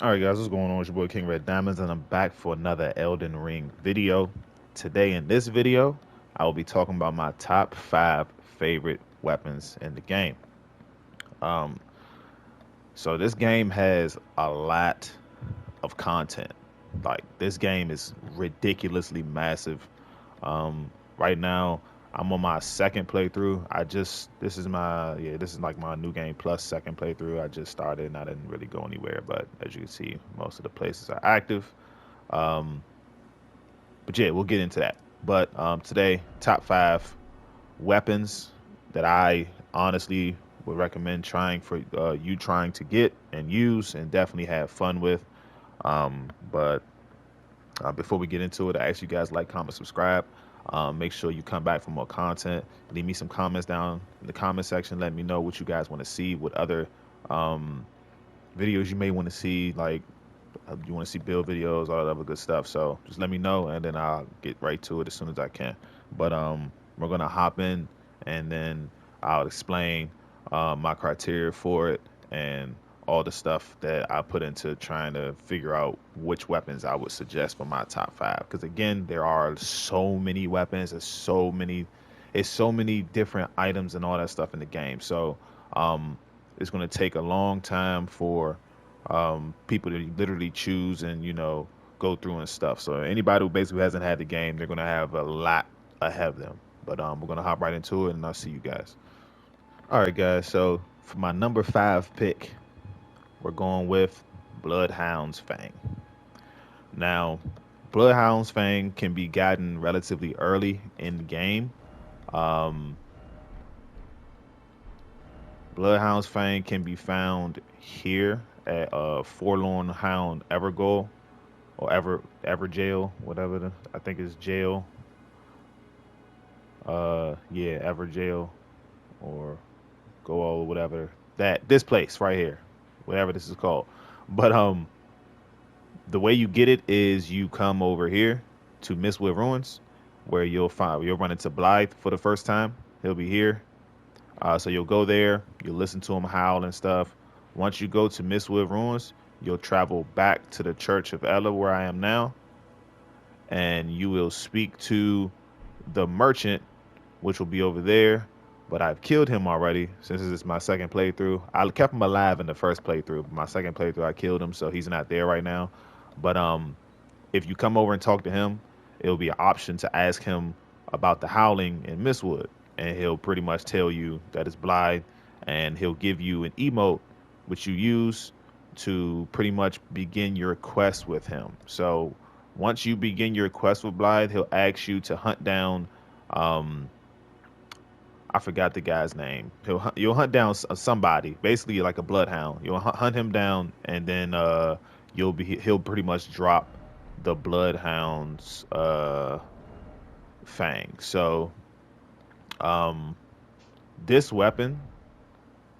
All right, guys, what's going on? It's your boy King Red Diamonds, and I'm back for another Elden Ring video. Today, in this video, I will be talking about my top five favorite weapons in the game. Um, so this game has a lot of content. Like this game is ridiculously massive. Right now, I'm on my second playthrough. This is like my new game plus second playthrough. I just started and I didn't really go anywhere, but as you can see, most of the places are active. Um, but yeah, we'll get into that. But today, top five weapons that I honestly would recommend trying for you trying to get and use and definitely have fun with. But Before we get into it, I ask you guys like, comment, subscribe. Make sure you come back for more content. Leave me some comments down in the comment section. Let me know what you guys want to see, what other um, videos you may want to see, like you want to see build videos, all that other good stuff. So just let me know, and then I'll get right to it as soon as I can. But we're gonna hop in, and then I'll explain my criteria for it and all the stuff that I put into trying to figure out which weapons I would suggest for my top five. Because again, there are so many weapons, it's so many different items and all that stuff in the game. So um, it's gonna take a long time for people to literally choose and go through and stuff. So anybody who basically hasn't had the game, they're gonna have a lot ahead of them. But we're gonna hop right into it, and I'll see you guys. All right, guys. So for my number five pick, we're going with Bloodhounds Fang. Now, Bloodhounds Fang can be gotten relatively early in the game. Um, Bloodhounds Fang can be found here at Forlorn Hound Evergoal or Ever Jail, whatever I think it's jail. Yeah, Ever Jail or Go or whatever that this place right here, whatever this is called. But the way you get it is you come over here to Mistwood Ruins, where you'll run into Blythe for the first time. He'll be here. So you'll go there, you'll listen to him howl and stuff. Once you go to Mistwood Ruins, you'll travel back to the Church of Ella, where I am now, and you will speak to the merchant, which will be over there. But I've killed him already since this is my second playthrough. I kept him alive in the first playthrough. My second playthrough, I killed him, so he's not there right now. But if you come over and talk to him, it'll be an option to ask him about the howling in Mistwood, and he'll pretty much tell you that it's Blythe, and he'll give you an emote which you use to pretty much begin your quest with him. So once you begin your quest with Blythe, he'll ask you to hunt down. Um, I forgot the guy's name. You'll hunt down somebody, basically like a bloodhound. You'll hunt him down, and then he'll pretty much drop the bloodhound's fang. So um, this weapon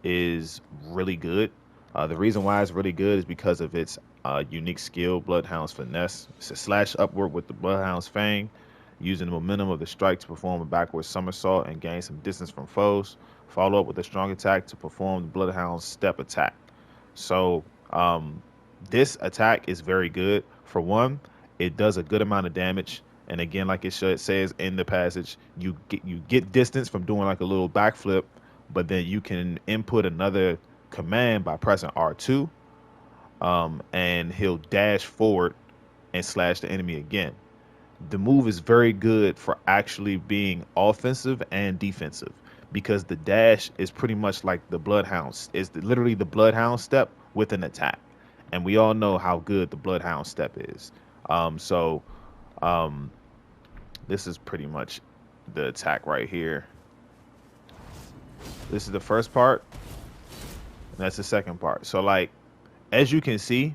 is really good. The reason why it's really good is because of its unique skill, Bloodhound's Finesse. It's a slash upward with the Bloodhound's Fang, using the momentum of the strike to perform a backward somersault and gain some distance from foes. Follow up with a strong attack to perform the Bloodhound's Step attack. So this attack is very good. For one, it does a good amount of damage. And again, like says in the passage, you get distance from doing like a little backflip, but then you can input another command by pressing R2, and he'll dash forward and slash the enemy again. The move is very good for actually being offensive and defensive because the dash is pretty much like the Bloodhound. It's literally the Bloodhound step with an attack, and we all know how good the Bloodhound step is. So um, this is pretty much the attack right here. This is the first part, and that's the second part. So like as you can see,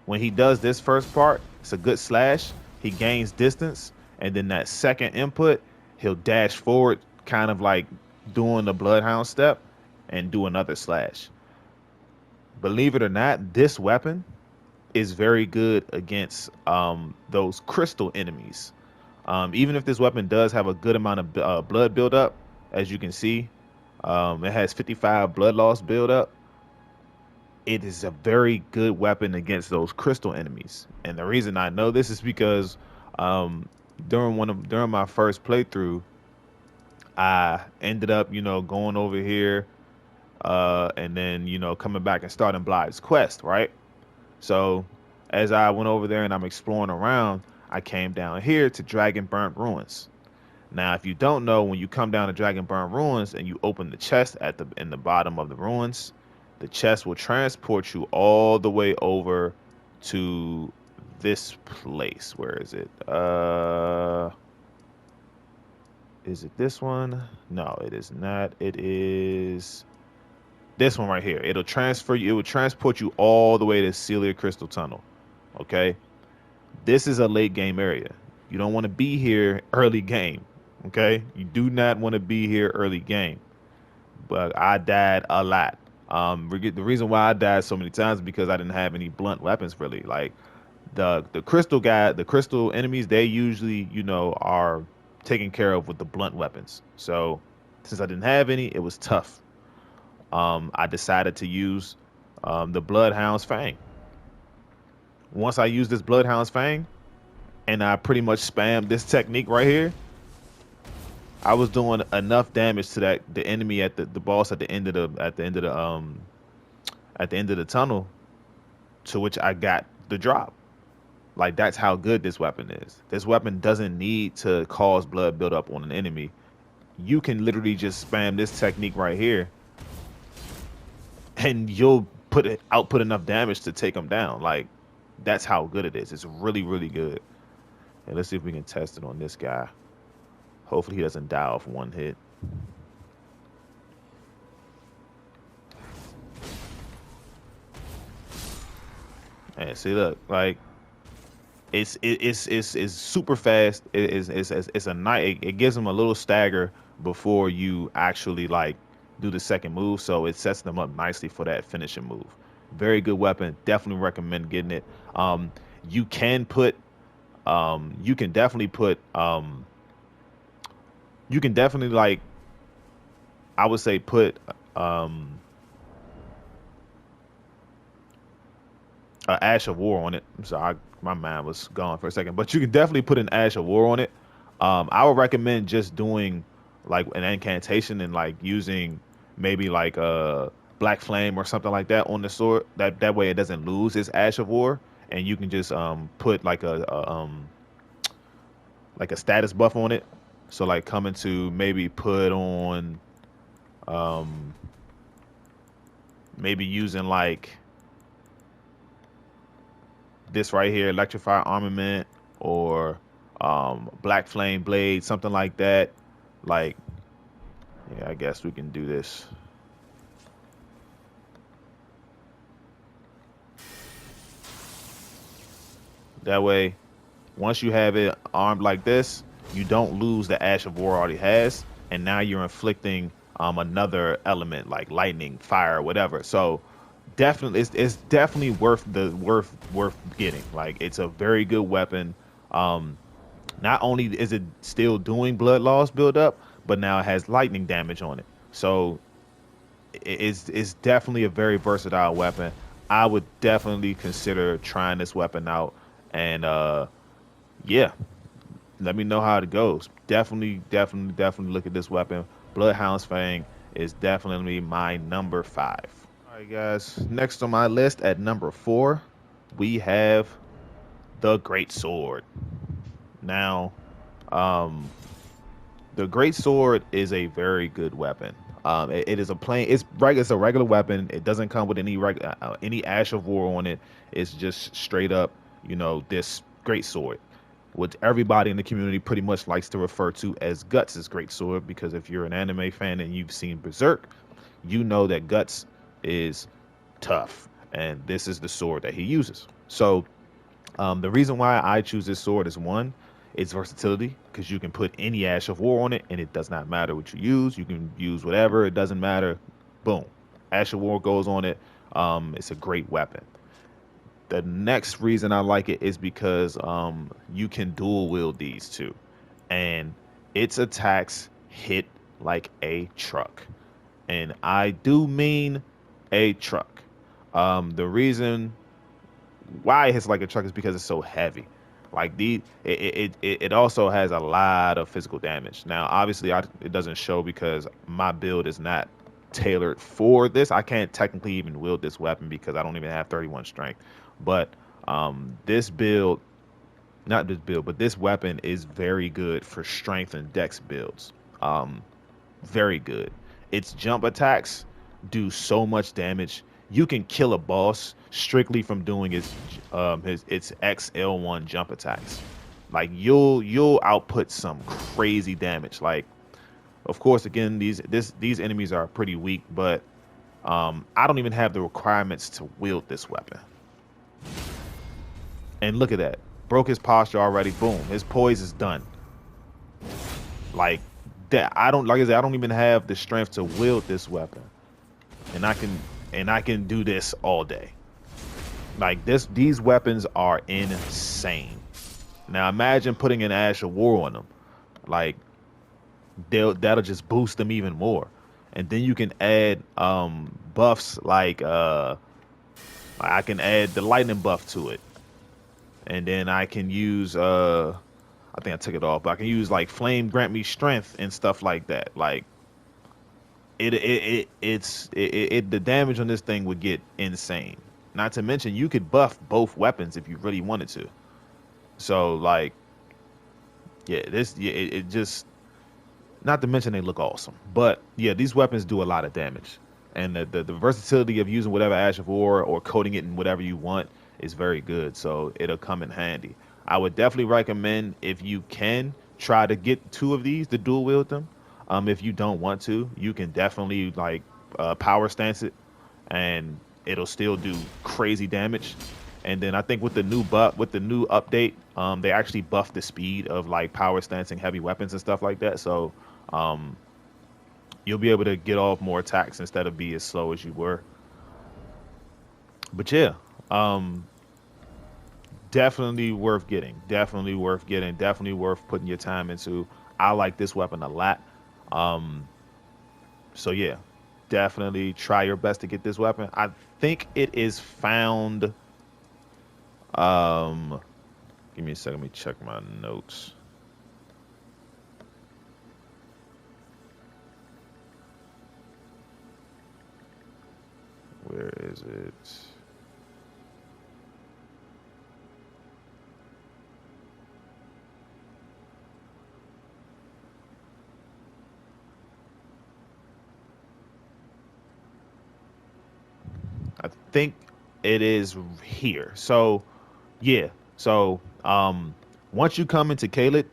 when he does this first part, it's a good slash. He gains distance, and then that second input, he'll dash forward, kind of like doing the Bloodhound step, and do another slash. Believe it or not, this weapon is very good against those crystal enemies. Even if this weapon does have a good amount of blood buildup, as you can see, it has 55 blood loss buildup. it is a very good weapon against those crystal enemies. And the reason I know this is because um, during my first playthrough, I ended up, going over here and then, coming back and starting Blythe's quest, right? So as I went over there and I'm exploring around, I came down here to Dragon Burnt Ruins. Now, if you don't know, when you come down to Dragon Burnt Ruins and you open the chest in the bottom of the ruins, the chest will transport you all the way over to this place. Where is it this one? No, it is not. It is this one right here. It will transport you all the way to Celia Crystal Tunnel. Okay? This is a late game area. You don't want to be here early game. Okay? You do not want to be here early game. But I died a lot. The reason why I died so many times is because I didn't have any blunt weapons really. Like the crystal enemies, they usually, are taken care of with the blunt weapons. So since I didn't have any, it was tough. I decided to use the Bloodhounds Fang. Once I used this Bloodhounds Fang, and I pretty much spammed this technique right here, I was doing enough damage to the enemy at the boss at the end of the tunnel, to which I got the drop. Like, that's how good this weapon is. This weapon doesn't need to cause blood buildup on an enemy. You can literally just spam this technique right here, and you'll output enough damage to take them down. Like, that's how good it is. It's really, really good. And let's see if we can test it on this guy. Hopefully he doesn't die off one hit. And see, look, like it's super fast. It's a night. It gives them a little stagger before you actually like do the second move, so it sets them up nicely for that finishing move. Very good weapon. Definitely recommend getting it. You can put, you can definitely put, you can definitely like, I would say put Ash of War on it. I'm sorry, my mind was gone for a second, but you can definitely put an Ash of War on it. I would recommend just doing like an incantation and like using maybe like a Black Flame or something like that on the sword. That way it doesn't lose its Ash of War, and you can just put like a status buff on it. So like coming to maybe put on um maybe using like this right here, Electrify Armament, or Black Flame Blade, something like that. Like, yeah, I guess we can do this. That way, once you have it armed like this, you don't lose the Ash of War already has, and now you're inflicting another element like lightning, fire, whatever. So definitely, it's definitely worth getting. Like, it's a very good weapon. Um, Not only is it still doing blood loss build up, but now it has lightning damage on it. So it's definitely a very versatile weapon. I would definitely consider trying this weapon out, and yeah, let me know how it goes. Definitely look at this weapon. Bloodhound's Fang is definitely my number 5. All right, guys. Next on my list at number 4, we have the Great Sword. Now, um, the Great Sword is a very good weapon. It is a plain. It's a regular weapon. It doesn't come with any Ash of War on it. It's just straight up, this Great Sword, which everybody in the community pretty much likes to refer to as Guts' Great Sword, because if you're an anime fan and you've seen Berserk, you know that Guts is tough, and this is the sword that he uses. So the reason why I choose this sword is, one, its versatility, because you can put any Ash of War on it, and it does not matter what you use. You can use whatever. It doesn't matter. Boom. Ash of War goes on it. It's a great weapon. The next reason I like it is because you can dual wield these two, and its attacks hit like a truck. And I do mean a truck. The reason why it hits like a truck is because it's so heavy. Like it also has a lot of physical damage. Now, obviously, it doesn't show because my build is not tailored for this. I can't technically even wield this weapon because I don't even have 31 strength. But this build, not this build, but this weapon is very good for strength and dex builds. Um, very good. Its jump attacks do so much damage. You can kill a boss strictly from doing his its XL1 jump attacks. Like you'll output some crazy damage. Like of course again these enemies are pretty weak, but I don't even have the requirements to wield this weapon. And look at that. Broke his posture already. Boom. His poise is done. Like that. I don't like I said, I don't even have the strength to wield this weapon. And I can do this all day. Like these weapons are insane. Now imagine putting an Ash of War on them. Like that'll just boost them even more. And then you can add buffs like I can add the lightning buff to it. And then I can use I think I took it off, but I can use like flame grant me strength and stuff like that. Like the damage on this thing would get insane. Not to mention you could buff both weapons if you really wanted to. So like it just, not to mention they look awesome. But yeah, these weapons do a lot of damage. And the versatility of using whatever Ash of War or coating it in whatever you want is very good. So it'll come in handy. I would definitely recommend, if you can, try to get two of these to dual wield them. If you don't want to, you can definitely like power stance it, and it'll still do crazy damage. And then I think with the new update, they actually buffed the speed of like power stancing heavy weapons and stuff like that. So you'll be able to get off more attacks instead of be as slow as you were. But yeah, definitely worth getting. Definitely worth getting. Definitely worth putting your time into. I like this weapon a lot. So yeah, definitely try your best to get this weapon. I think it is found. Give me a second. Let me check my notes. Where is it? I think it is here. So yeah. So once you come into Kaled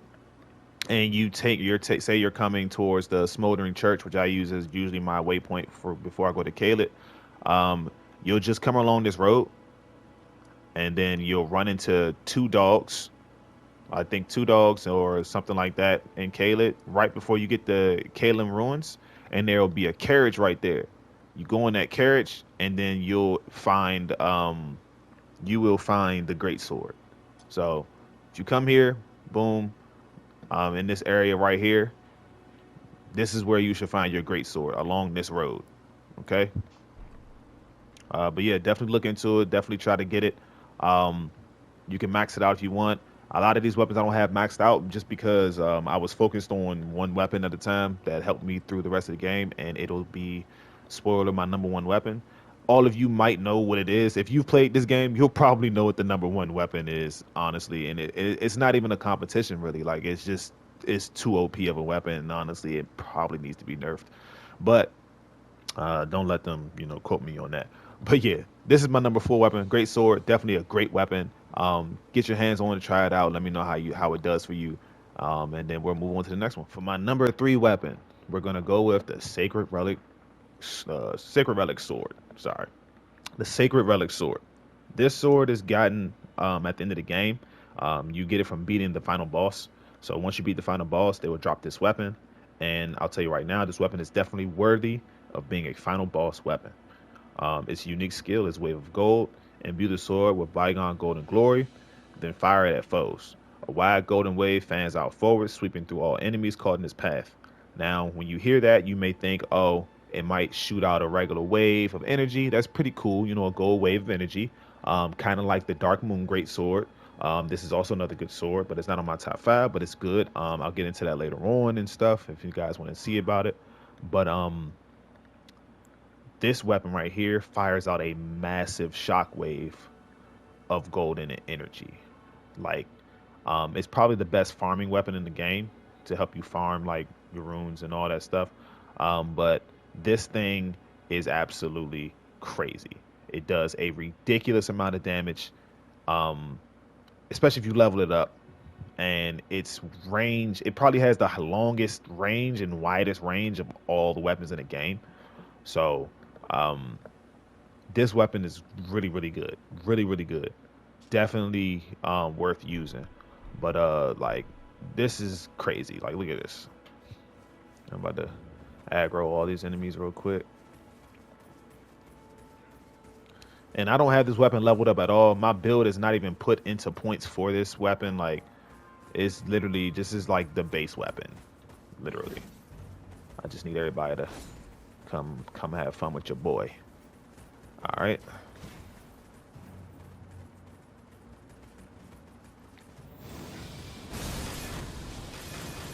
and you take your say you're coming towards the Smoldering Church, which I use as usually my waypoint for before I go to Kaled, you'll just come along this road, and then you'll run into two dogs. I think two dogs or something like that in Kaled, right before you get the Kalem ruins, and there'll be a carriage right there. You go in that carriage, and then you will find the great sword. So if you come here, boom, in this area right here, this is where you should find your great sword along this road. Okay. But yeah, definitely look into it. Definitely try to get it. You can max it out if you want. A lot of these weapons I don't have maxed out just because I was focused on one weapon at a time that helped me through the rest of the game, and it'll be, spoiler, my number one weapon. All of you might know what it is. If you've played this game, you'll probably know what the number one weapon is, honestly. And it's not even a competition, really. Like, it's too OP of a weapon, and honestly, it probably needs to be nerfed. But don't let them, quote me on that. But yeah, this is my number 4 weapon. Great sword, definitely a great weapon. Get your hands on it, try it out. Let me know how it does for you. And then we'll move on to the next one. For my number 3 weapon, we're gonna go with the Sacred Relic sword. Sorry, the Sacred Relic sword. This sword is gotten at the end of the game. You get it from beating the final boss. So once you beat the final boss, they will drop this weapon. And I'll tell you right now, this weapon is definitely worthy of being a final boss weapon. Its unique skill is Wave of Gold. Imbue the sword with bygone golden glory, then fire it at foes. A wide golden wave fans out forward, sweeping through all enemies caught in its path. Now, when you hear that, you may think, oh, It might shoot out a regular wave of energy. That's pretty cool, you know, a gold wave of energy. Kind of like the Dark Moon Great Sword. This is also another good sword, but it's not on my top 5, but it's good. I'll get into that later on and stuff if you guys want to see about it. But this weapon right here fires out a massive shockwave of golden energy. Like, it's probably the best farming weapon in the game to help you farm like your runes and all that stuff. But this thing is absolutely crazy. It does a ridiculous amount of damage, especially if you level it up. And its range, it probably has the longest range and widest range of all the weapons in the game. So this weapon is really, really good. Really, really good. Definitely worth using. But like, this is crazy. Like, look at this. I'm about to aggro all these enemies real quick. And I don't have this weapon leveled up at all. My build is not even put into points for this weapon. Like, it's literally just is like the base weapon. Literally. I just need everybody to come have fun with your boy. All right.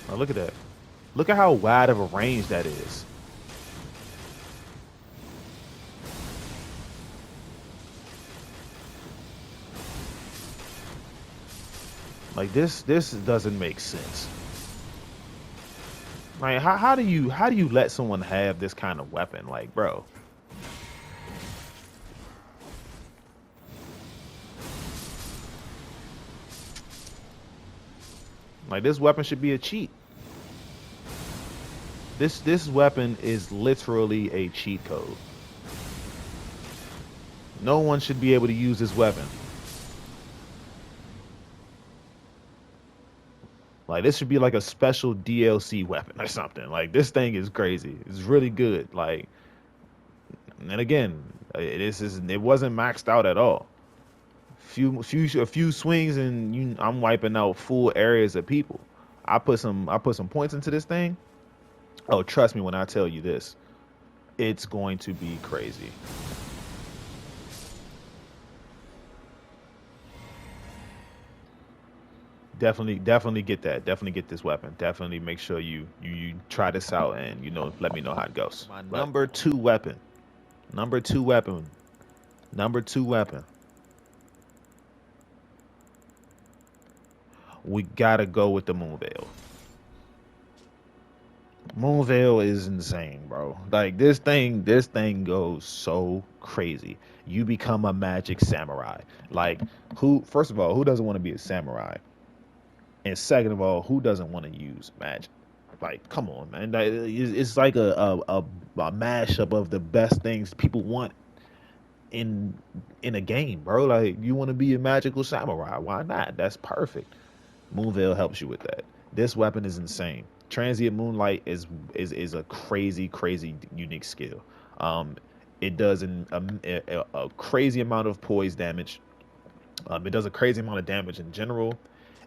Oh, look at that. Look at how wide of a range that is. Like, this doesn't make sense. Like, how do you let someone have this kind of weapon? Like, bro. Like, this weapon should be a cheat. This weapon is literally a cheat code. No one should be able to use this weapon. Like, this should be like a special DLC weapon or something. Like, this thing is crazy. It's really good. Like, and again, it wasn't maxed out at all. A few swings and I'm wiping out full areas of people. I put some points into this thing. Oh, trust me when I tell you this. It's going to be crazy. Definitely get that. Definitely get this weapon. Definitely make sure you try this out and let me know how it goes. My number 2 weapon. Number 2 weapon. Number 2 weapon. We gotta go with the Moonveil. Moonveil is insane, bro. Like, this thing goes so crazy. You become a magic samurai. Like, first of all, who doesn't want to be a samurai? And second of all, who doesn't want to use magic? Like, come on, man. It's like a mashup of the best things people want in a game, bro. Like, you want to be a magical samurai? Why not? That's perfect. Moonveil helps you with that. This weapon is insane. Transient Moonlight is a crazy unique skill. It does a crazy amount of poise damage. It does a crazy amount of damage in general.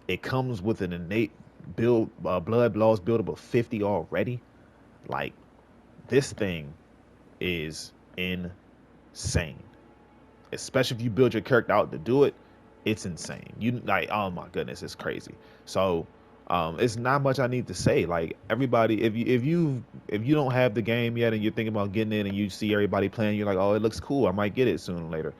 It comes with an innate blood loss buildup of 50 already. Like, this thing is insane. Especially if you build your character out to do it, it's insane. Oh my goodness, it's crazy. So it's not much I need to say. Like, everybody, if you don't have the game yet and you're thinking about getting it and you see everybody playing, you're like, oh, it looks cool, I might get it sooner or later.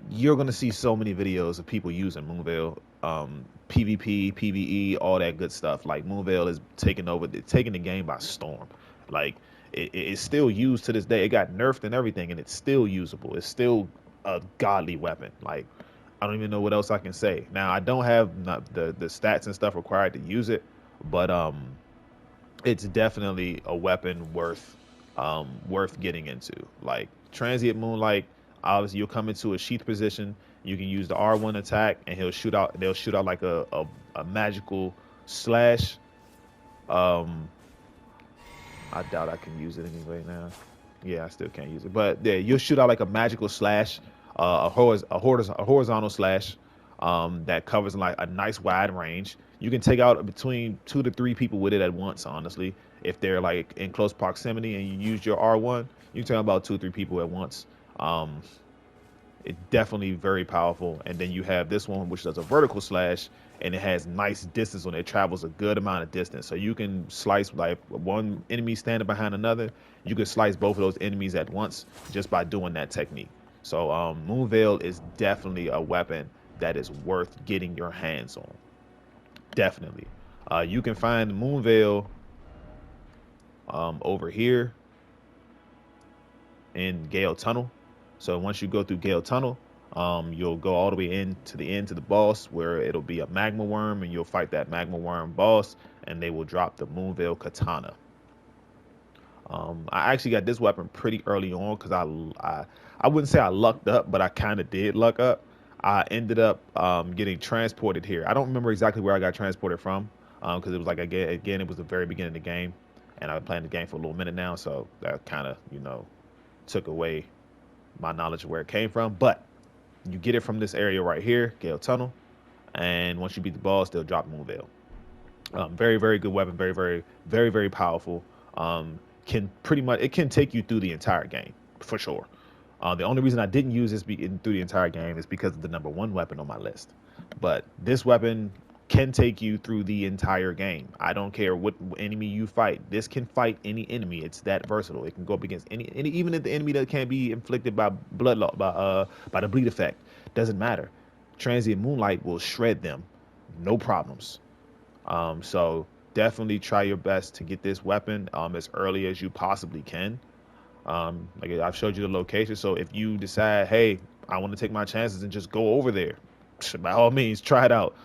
You're gonna see so many videos of people using Moonveil, PvP, PvE, all that good stuff. Like, Moonveil is taking the game by storm. Like, it's still used to this day. It got nerfed and everything, and it's still usable. It's still a godly weapon. Like, I don't even know what else I can say. Now, I don't have the stats and stuff required to use it, but it's definitely a weapon worth getting into. Like, Transient Moonlight, obviously you'll come into a sheath position. You can use the R1 attack, and they'll shoot out like a magical slash. I doubt I can use it anyway now. Yeah, I still can't use it. But yeah, you'll shoot out like a magical slash, a horizontal slash. that covers like a nice wide range. You can take out between 2 to 3 people with it at once, honestly. If they're like in close proximity and you use your R1, you can take out about 2 or 3 people at once. Um, it's definitely very powerful. And then you have this one, which does a vertical slash, and it has nice distance on it. It travels a good amount of distance. So you can slice like one enemy standing behind another. You can slice both of those enemies at once just by doing that technique. So Moonveil is definitely a weapon that is worth getting your hands on. Definitely. You can find Moonveil over here in Gale Tunnel. So once you go through Gale Tunnel, you'll go all the way into the end to the boss where it'll be a magma worm, and you'll fight that magma worm boss, and they will drop the Moonveil Katana. I actually got this weapon pretty early on because I wouldn't say I lucked up, but I kind of did luck up. I ended up getting transported here. I don't remember exactly where I got transported from because it was like again it was the very beginning of the game, and I've been playing the game for a little minute now, so that kind of took away my knowledge of where it came from. But you get it from this area right here, Gale Tunnel, and once you beat the boss, they'll drop Moonveil. Very, very good weapon. Very, very, very, very powerful. Can take you through the entire game for sure. The only reason I didn't use this through the entire game is because of the #1 weapon on my list. But this weapon can take you through the entire game. I don't care what enemy you fight. This can fight any enemy. It's that versatile. It can go up against any even if the enemy that can be inflicted by blood loss, by the bleed effect. Doesn't matter. Transient Moonlight will shred them, no problems. So definitely try your best to get this weapon as early as you possibly can. Like I've showed you the location, so if you decide, hey, I want to take my chances and just go over there, by all means, try it out.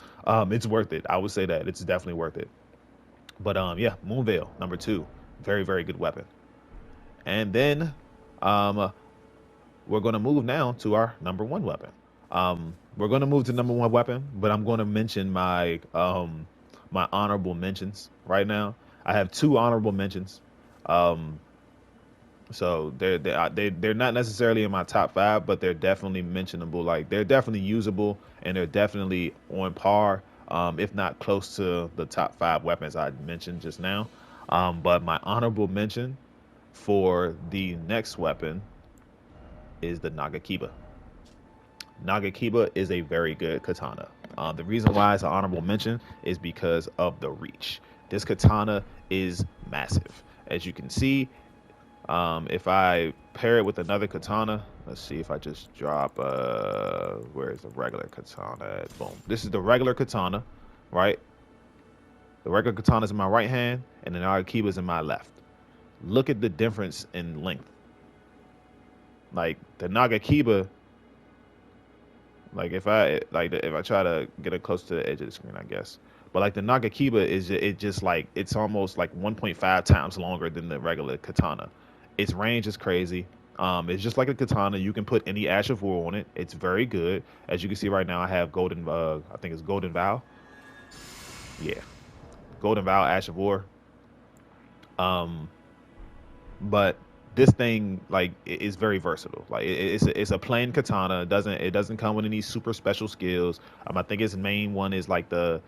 It's worth it. I would say that it's definitely worth it. But yeah, Moonveil #2, very, very good weapon. And then we're gonna move now to our #1 weapon. We're gonna move to #1 weapon, but I'm gonna mention my my honorable mentions right now. I have 2 honorable mentions. So they're not necessarily in my top 5, but they're definitely mentionable. Like they're definitely usable, and they're definitely on par, if not close to the top 5 weapons I mentioned just now. But my honorable mention for the next weapon is the Nagakiba. Nagakiba is a very good katana. The reason why it's an honorable mention is because of the reach. This katana is massive. As you can see, if I pair it with another katana, let's see if I just drop, where is the regular katana? Boom. This is the regular katana, right? The regular katana is in my right hand, and the Nagakiba is in my left. Look at the difference in length. Like the Nagakiba, like if I try to get it close to the edge of the screen, I guess. But like the Nagakiba it's almost like 1.5 times longer than the regular katana. Its range is crazy. It's just like a katana. You can put any Ash of War on it. It's very good. As you can see right now, I have Golden, I think it's Golden Vow. Yeah, Golden Vow, Ash of War. But this thing like is very versatile. Like it's a plain katana. It doesn't come with any super special skills. I think its main one is like a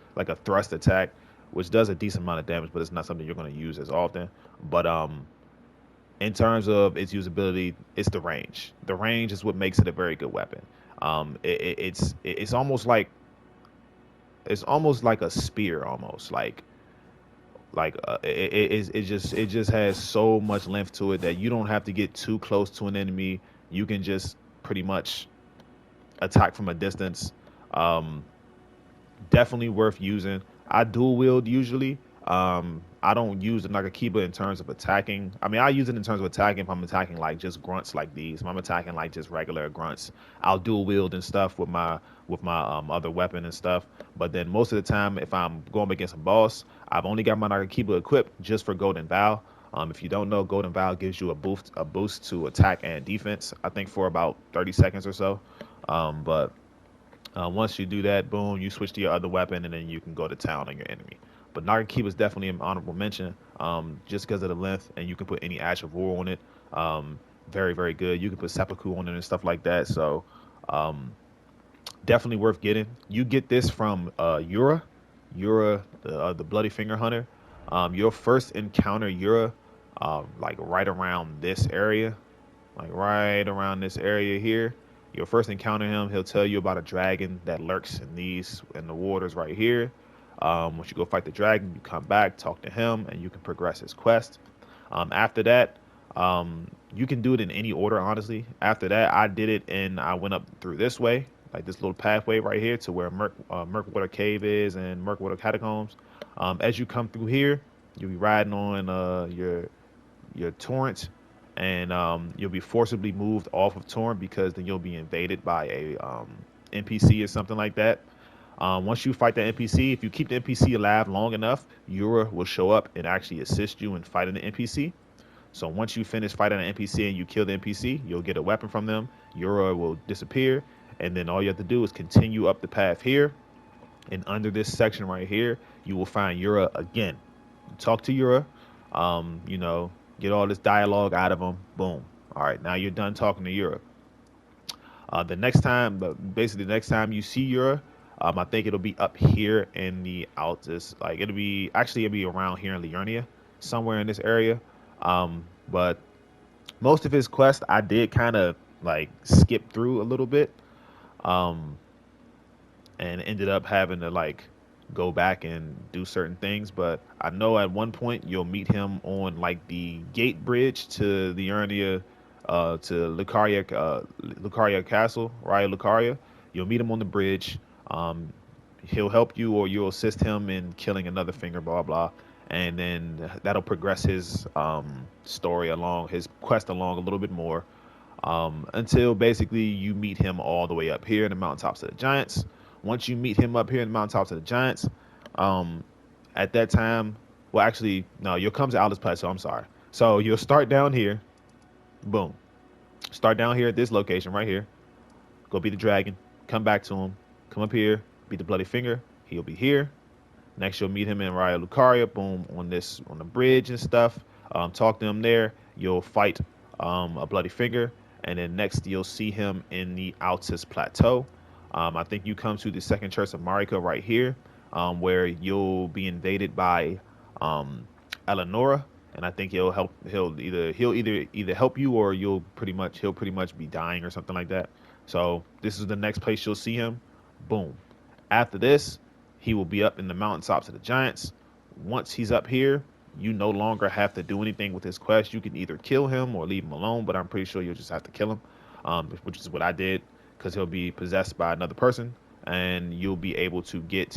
thrust attack, which does a decent amount of damage, but it's not something you're going to use as often. But in terms of its usability, it's the range. The range is what makes it a very good weapon. It's almost like a spear, almost it just has so much length to it that you don't have to get too close to an enemy. You can just pretty much attack from a distance. Definitely worth using. I dual wield usually. I don't use the Nagakiba in terms of attacking. I mean, I use it in terms of attacking if I'm attacking like just grunts like these. If I'm attacking like just regular grunts, I'll dual wield and stuff with my other weapon and stuff. But then most of the time, if I'm going up against a boss, I've only got my Nagakiba equipped just for Golden Vow. If you don't know, Golden Vow gives you a boost to attack and defense. I think for about 30 seconds or so. But once you do that, boom, you switch to your other weapon, and then you can go to town on your enemy. But Nagakiba is definitely an honorable mention, just because of the length, and you can put any Ash of War on it. Very, very good. You can put seppuku on it and stuff like that. So Definitely worth getting. You get this from Yura, the Bloody Finger Hunter. You'll first encounter Yura, like right around this area, like right around this area here. You'll first encounter him. He'll tell you about a dragon that lurks in the waters right here. Once you go fight the dragon, you come back, talk to him, and you can progress his quest. After that, you can do it in any order, honestly. After that, I did it and I went up through this way, like this little pathway right here to where Murkwater Cave is and Murkwater Catacombs. As you come through here, you'll be riding on your torrent, and you'll be forcibly moved off of torrent because then you'll be invaded by a NPC or something like that. Once you fight the NPC, if you keep the NPC alive long enough, Yura will show up and actually assist you in fighting the NPC. So once you finish fighting an NPC and you kill the NPC, you'll get a weapon from them. Yura will disappear, and then all you have to do is continue up the path here. And under this section right here, you will find Yura again. Talk to Yura, you know, get all this dialogue out of him. Boom. All right, now you're done talking to Yura. Basically the next time you see Yura, I think it'll be up here in the Altus. Like it'll be around here in Liurnia, somewhere in this area. But most of his quest I did kind of like skip through a little bit, and ended up having to like go back and do certain things. But I know at one point you'll meet him on like the gate bridge to the Liurnia, to Lucaria Castle, Raya Lucaria. You'll meet him on the bridge. He'll help you or you'll assist him in killing another finger, blah blah, and then that'll progress his story along, his quest along a little bit more, until basically you meet him all the way up here in the mountaintops of the giants. Once you meet him up here in the mountaintops of the giants, at that time, well actually no, you'll come to Alice Plateau. I'm sorry. So you'll start down here, boom, start down here at this location right here. Go beat the dragon, come back to him, come up here, beat the Bloody Finger. He'll be here. Next, you'll meet him in Raya Lucaria, boom, on the bridge and stuff. Talk to him there. You'll fight a Bloody Finger, and then next you'll see him in the Altus Plateau. I think you come to the second church of Marika right here, where you'll be invaded by Eleonora, and I think he'll either help you or he'll pretty much be dying or something like that. So this is the next place you'll see him. Boom. After this, he will be up in the mountaintops of the giants. Once he's up here, you no longer have to do anything with his quest. You can either kill him or leave him alone, but I'm pretty sure you'll just have to kill him, which is what I did, because he'll be possessed by another person, and you'll be able to get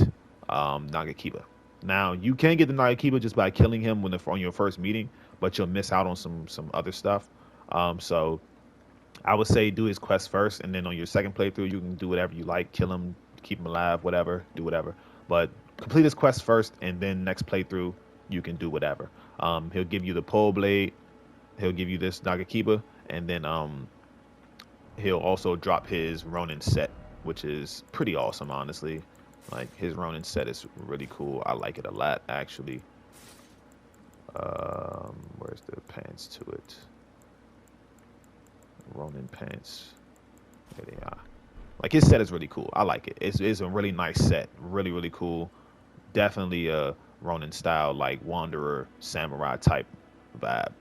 Nagakiba. Now, you can get the Nagakiba just by killing him on your first meeting, but you'll miss out on some other stuff. So I would say do his quest first, and then on your second playthrough, you can do whatever you like. Kill him, keep him alive, whatever, do whatever. But complete his quest first, and then next playthrough, you can do whatever. He'll give you the pole blade. He'll give you this Nagakiba, and then he'll also drop his Ronin set, which is pretty awesome, honestly. Like, his Ronin set is really cool. I like it a lot, actually. Where's the pants to it? Ronin pants. There they are. Like, his set is really cool. I like it. It's a really nice set. Really, really cool. Definitely a Ronin style, like Wanderer Samurai type vibe.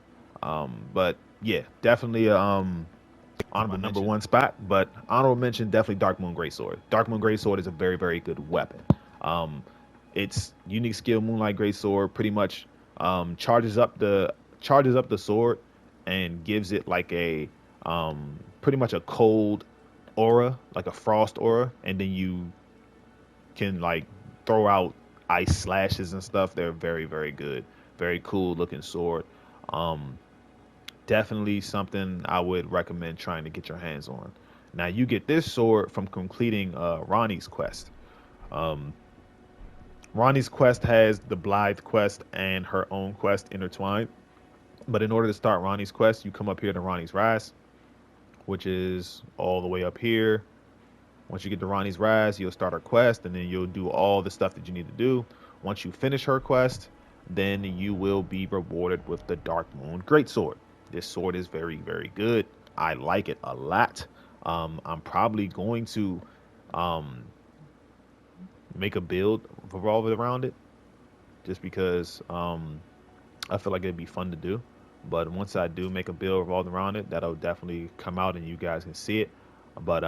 But yeah, definitely honorable number one spot. But honorable mention, definitely Dark Moon Greatsword. Dark Moon Greatsword is a very, very good weapon. It's unique skill Moonlight Greatsword pretty much charges up the sword and gives it like a pretty much a cold aura, like a frost aura, and then you can like throw out ice slashes and stuff. They're very, very good, very cool looking sword. Definitely something I would recommend trying to get your hands on. Now, you get this sword from completing Ronnie's quest. Ronnie's quest has the Blythe quest and her own quest intertwined, but in order to start Ronnie's quest, you come up here to Ronnie's Rise, which is all the way up here. Once you get to Ronnie's Rise, you'll start her quest, and then you'll do all the stuff that you need to do. Once you finish her quest, then you will be rewarded with the Dark Moon Greatsword. This sword is very, very good. I like it a lot. I'm probably going to Um, Make a build revolve around it, just because I feel like it'd be fun to do. But once I do make a build revolved around it, that'll definitely come out and you guys can see it. But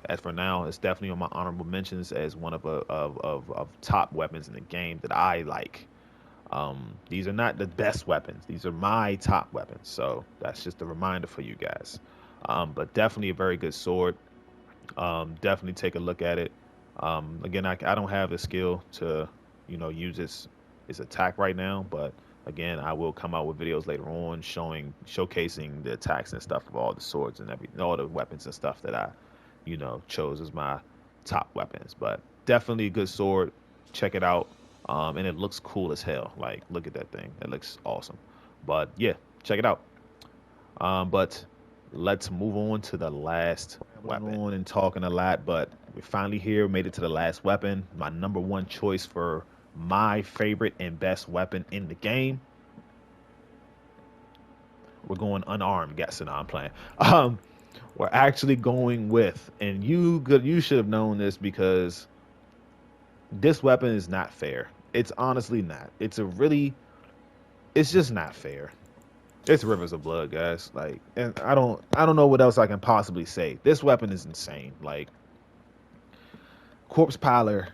as for now, it's definitely on my honorable mentions as one of top weapons in the game that I like. These are not the best weapons. These are my top weapons. So that's just a reminder for you guys. But definitely a very good sword. Definitely take a look at it. Again, I don't have the skill to, use its attack right now, but again, I will come out with videos later on showcasing the attacks and stuff of all the swords and all the weapons and stuff that I, chose as my top weapons. But definitely a good sword. Check it out. And it looks cool as hell. Like, look at that thing. It looks awesome. But yeah, check it out. But let's move on to the last weapon. On and talking a lot, but we're finally here. Made it to the last weapon. My number one choice for my favorite and best weapon in the game. We're going unarmed. Guessing I'm playing. We're actually going with, and you should have known this because this weapon is not fair. It's honestly not. It's just not fair. It's Rivers of Blood, guys. Like, and I don't know what else I can possibly say. This weapon is insane. Like, Corpse Piler,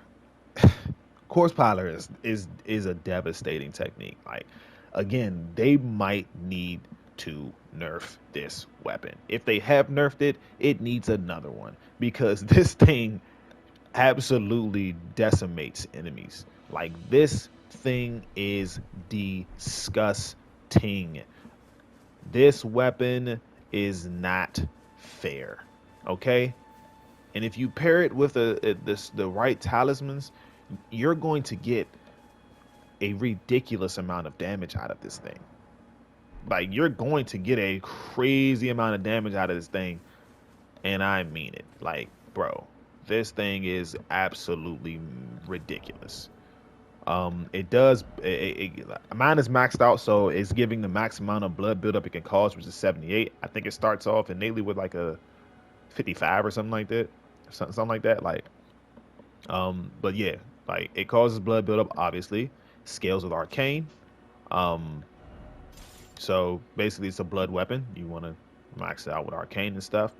Corpse Piler is a devastating technique. Like, again, they might need to nerf this weapon. If they have nerfed it, it needs another one because this thing absolutely decimates enemies. Like, this thing is disgusting. This weapon is not fair, okay? And if you pair it with the right talismans, you're going to get a ridiculous amount of damage out of this thing. Like, you're going to get a crazy amount of damage out of this thing, and I mean it. Like, bro, this thing is absolutely ridiculous. Mine is maxed out, so it's giving the max amount of blood buildup it can cause, which is 78. I think it starts off innately with like a 55 or something like that, something like that. Like, but yeah, like it causes blood buildup. Obviously, scales with arcane. So basically, it's a blood weapon. You want to max it out with arcane and stuff.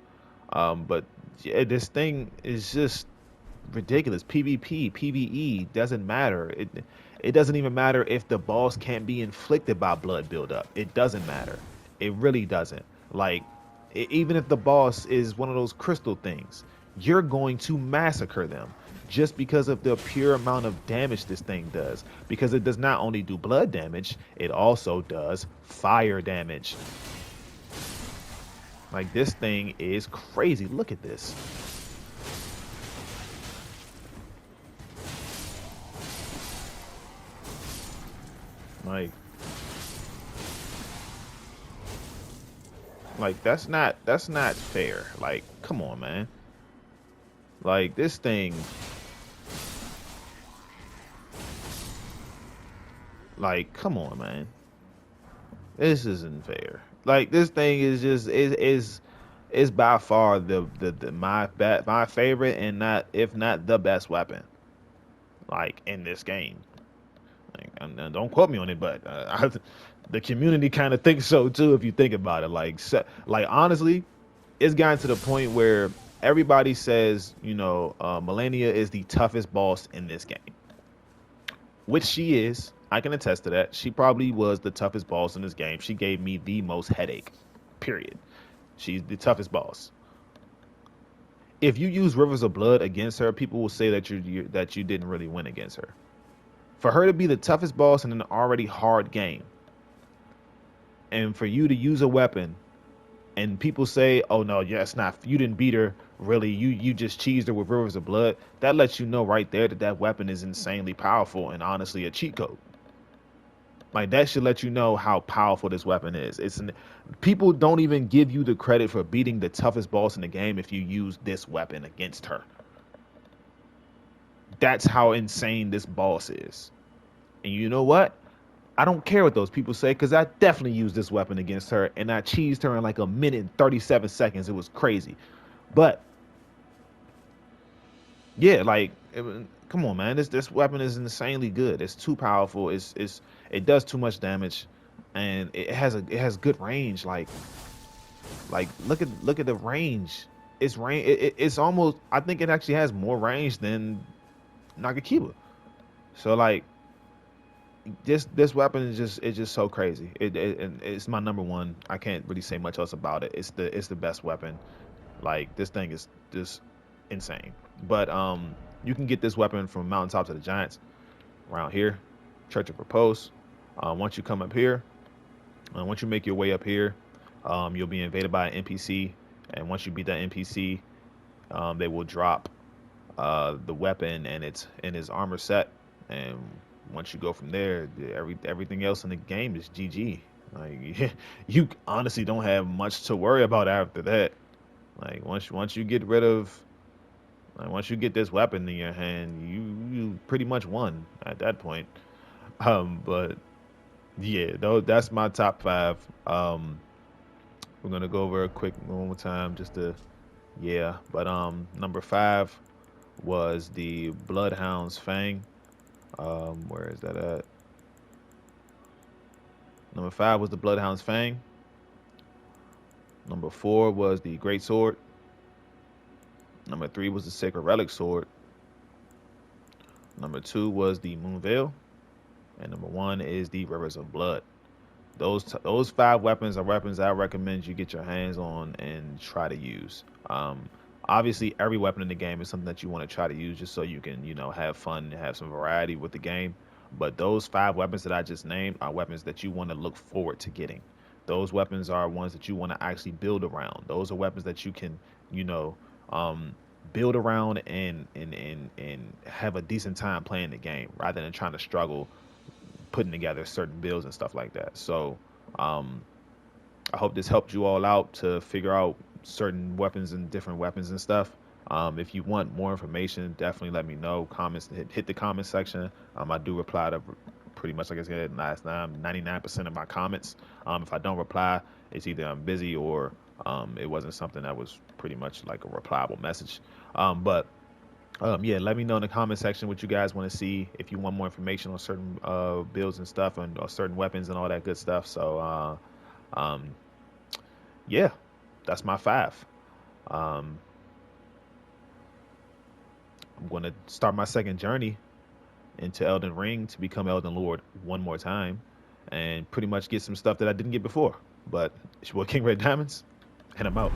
But yeah, this thing is just ridiculous. PvP, PvE doesn't matter. It doesn't even matter if the boss can't be inflicted by blood buildup. It doesn't matter. It really doesn't. Like, even if the boss is one of those crystal things, you're going to massacre them just because of the pure amount of damage this thing does. Because it does not only do blood damage, it also does fire damage. Like, this thing is crazy. Look at this. Like that's not fair. Like, come on, man. Like, this thing, like, come on, man. This isn't fair. Like, this thing is just is by far my favorite, and not, if not the best weapon, like, in this game. Like, and don't quote me on it, but the community kind of thinks so too. If you think about it, like honestly, it's gotten to the point where everybody says, Melania is the toughest boss in this game, which she is. I can attest to that. She probably was the toughest boss in this game. She gave me the most headache, period. She's the toughest boss. If you use Rivers of Blood against her, people will say that you didn't really win against her. For her to be the toughest boss in an already hard game, and for you to use a weapon, and people say, "Oh no, yeah, it's not. You didn't beat her. Really, you just cheesed her with Rivers of Blood." That lets you know right there that weapon is insanely powerful and honestly a cheat code. Like, that should let you know how powerful this weapon is. People don't even give you the credit for beating the toughest boss in the game if you use this weapon against her. That's how insane this boss is. And you know what? I don't care what those people say, because I definitely used this weapon against her, and I cheesed her in like a minute and 37 seconds. It was crazy. But Yeah, like come on, man. This weapon is insanely good. It's too powerful. It does too much damage, and it has good range. Like look at the range. It's almost. I think it actually has more range than Nagakiba. So like this weapon is just so crazy. And it's my number one. I can't really say much else about it. It's the best weapon. Like this thing is just insane. But you can get this weapon from Mountaintop to the Giants around here, Church of Repose. Once you come up here, once you make your way up here, you'll be invaded by an NPC, and once you beat that NPC, they will drop the weapon and its in his armor set, and once you go from there, everything else in the game is GG. Like you honestly don't have much to worry about after that. Like once you get rid of like, once you get this weapon in your hand, you pretty much won at that point. But yeah, though that's my top five. We're gonna go over a quick one more time just to yeah. But number five was the Bloodhounds Fang. Where is that at? Number five was the Bloodhound's Fang. Number four was the Great Sword. Number three was the Sacred Relic Sword. Number two was the Moon Veil. And number one is the Rivers of Blood. Those five weapons are weapons I recommend you get your hands on and try to use. Obviously, every weapon in the game is something that you want to try to use just so you can, have fun and have some variety with the game. But those five weapons that I just named are weapons that you want to look forward to getting. Those weapons are ones that you want to actually build around. Those are weapons that you can, you know, um, build around and have a decent time playing the game rather than trying to struggle putting together certain builds and stuff like that. So um, I hope this helped you all out to figure out certain weapons and different weapons and stuff. If you want more information, definitely let me know. Comments, hit the comment section. I do reply to pretty much, like I said last time, 99% of my comments. If I don't reply, it's either I'm busy or it wasn't something that was pretty much like a replyable message. But yeah, let me know in the comment section what you guys want to see. If you want more information on certain builds and stuff and or certain weapons and all that good stuff. So um, yeah, that's my five. Um, I'm going to start my second journey into Elden Ring to become Elden Lord one more time and pretty much get some stuff that I didn't get before. But it's your boy King Red Diamonds, and I'm out.